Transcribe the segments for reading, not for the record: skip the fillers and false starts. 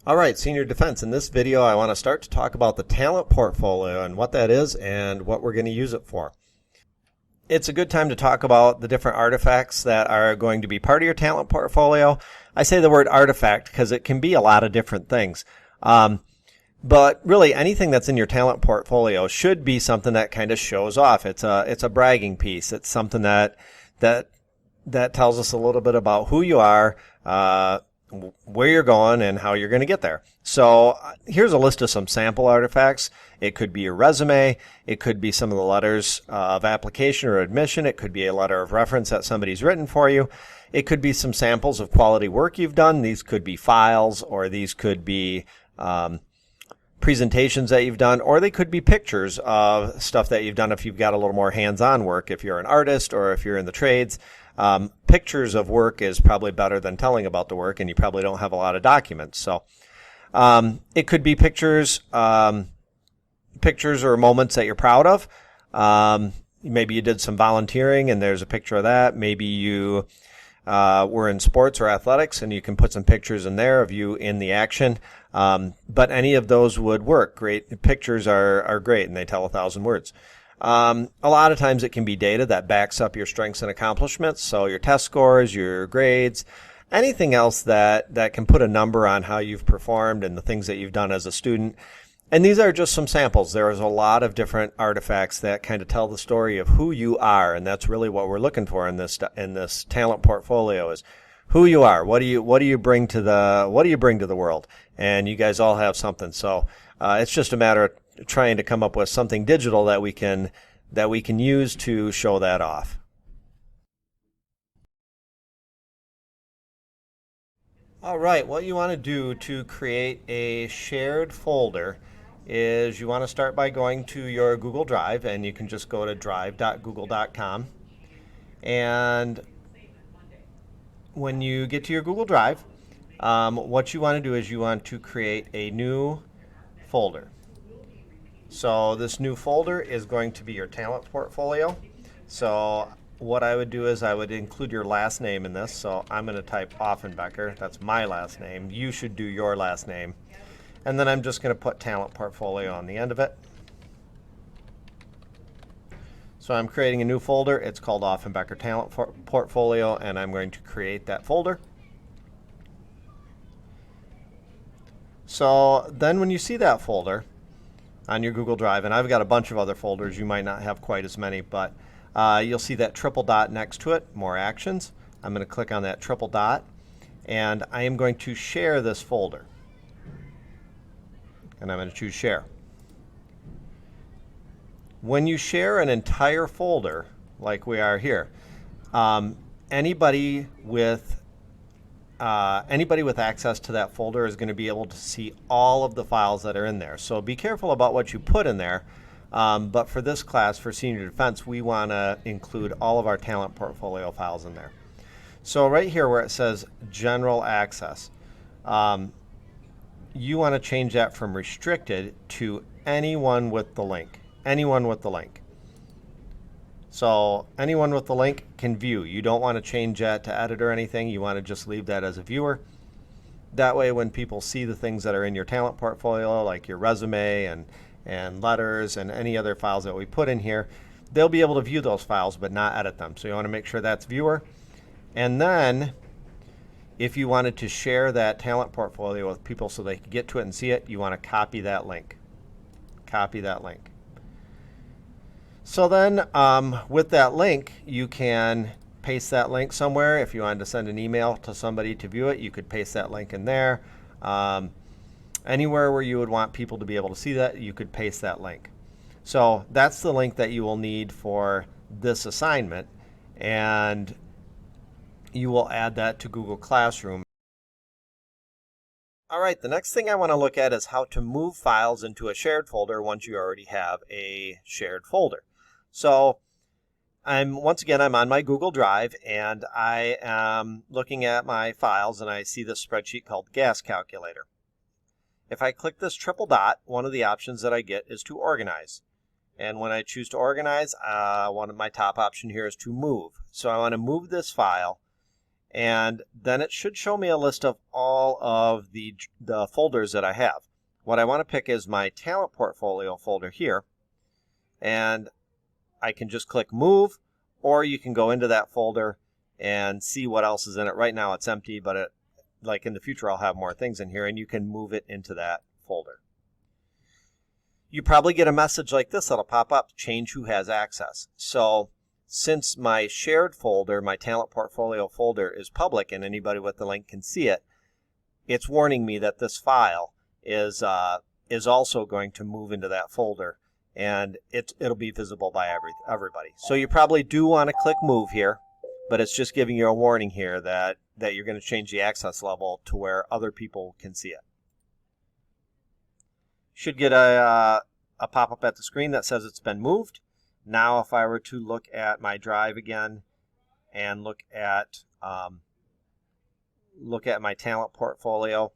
All right, Senior Defense. In this video, I want to start to talk about the talent portfolio and what that is and what we're going to use it for. It's a good time to talk about the different artifacts that are going to be part of your talent portfolio. I say the word artifact because it can be a lot of different things. But really, anything that's in your talent portfolio should be something that kind of shows off. It's a bragging piece. It's something that tells us a little bit about who you are, where you're going, and how you're going to get there. So here's a list of some sample artifacts. It could be your resume. It could be some of the letters of application or admission. It could be a letter of reference that somebody's written for you. It could be some samples of quality work you've done. These could be files, or these could be presentations that you've done, or they could be pictures of stuff that you've done if you've got a little more hands-on work, if you're an artist or if you're in the trades. Pictures of work is probably better than telling about the work, and you probably don't have a lot of documents. So it could be pictures or moments that you're proud of. Maybe you did some volunteering and there's a picture of that. Maybe you were in sports or athletics and you can put some pictures in there of you in the action. But any of those would work. Great pictures are great, and they tell 1,000 words. A lot of times it can be data that backs up your strengths and accomplishments. So your test scores, your grades, anything else that can put a number on how you've performed and the things that you've done as a student. And these are just some samples. There is a lot of different artifacts that kind of tell the story of who you are, and that's really what we're looking for in this talent portfolio is who you are. What do you bring to the world? And you guys all have something. So it's just a matter of trying to come up with something digital that we can use to show that off. All right, what you want to do to create a shared folder is you want to start by going to your Google Drive, and you can just go to drive.google.com. And when you get to your Google Drive, what you want to do is you want to create a new folder. So this new folder is going to be your talent portfolio. So what I would do is I would include your last name in this. So I'm going to type Offenbecker. That's my last name. You should do your last name. And then I'm just going to put talent portfolio on the end of it. So I'm creating a new folder. It's called Offenbecker Talent Portfolio, and I'm going to create that folder. So then when you see that folder on your Google Drive, and I've got a bunch of other folders, you might not have quite as many, but you'll see that triple dot next to it, more actions. I'm going to click on that triple dot, and I am going to share this folder. And I'm going to choose share. When you share an entire folder, like we are here, anybody with access to that folder is going to be able to see all of the files that are in there. So be careful about what you put in there. But for this class, for Senior Defense, we want to include all of our talent portfolio files in there. So right here where it says general access, you want to change that from restricted to anyone with the link. Anyone with the link. So anyone with the link can view. You don't want to change that to edit or anything. You want to just leave that as a viewer. That way when people see the things that are in your talent portfolio, like your resume and letters and any other files that we put in here, they'll be able to view those files but not edit them. So you want to make sure that's viewer. And then if you wanted to share that talent portfolio with people so they can get to it and see it, you want to copy that link. Copy that link. So then with that link, you can paste that link somewhere. If you wanted to send an email to somebody to view it, you could paste that link in there. Anywhere where you would want people to be able to see that, you could paste that link. So that's the link that you will need for this assignment, and you will add that to Google Classroom. All right, the next thing I want to look at is how to move files into a shared folder once you already have a shared folder. So once again, I'm on my Google Drive, and I am looking at my files, and I see this spreadsheet called Gas Calculator. If I click this triple dot, one of the options that I get is to organize. And when I choose to organize, one of my top option here is to move. So I want to move this file And then it should show me a list of all of the folders that I have. What I want to pick is my talent portfolio folder here. And I can just click move, or you can go into that folder and see what else is in it. Right now it's empty, but like in the future I'll have more things in here, and you can move it into that folder. You probably get a message like this that'll pop up, change who has access. So since my shared folder, my talent portfolio folder, is public and anybody with the link can see it, it's warning me that this file is also going to move into that folder, and it'll be visible by everybody. So you probably do want to click move here, but it's just giving you a warning here that you're going to change the access level to where other people can see it. Should get a pop-up at the screen that says it's been moved. Now if I were to look at my drive again and look at my talent portfolio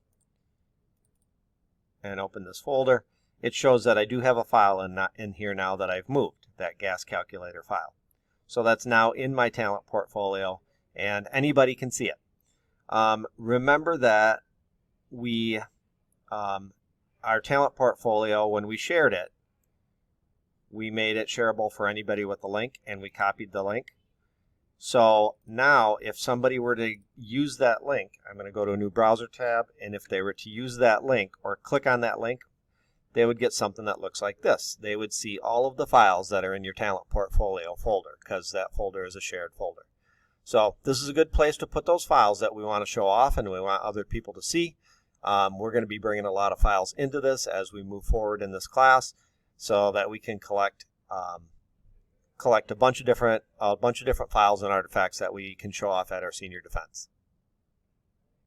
and open this folder, it shows that I do have a file in here now that I've moved, that gas calculator file. So that's now in my talent portfolio and anybody can see it. Remember that our talent portfolio, when we shared it, we made it shareable for anybody with the link, and we copied the link. So now if somebody were to use that link, I'm going to go to a new browser tab, and if they were to use that link or click on that link, they would get something that looks like this. They would see all of the files that are in your talent portfolio folder, because that folder is a shared folder. So this is a good place to put those files that we want to show off and we want other people to see. We're going to be bringing a lot of files into this as we move forward in this class, so that we can collect a bunch of different files and artifacts that we can show off at our senior defense.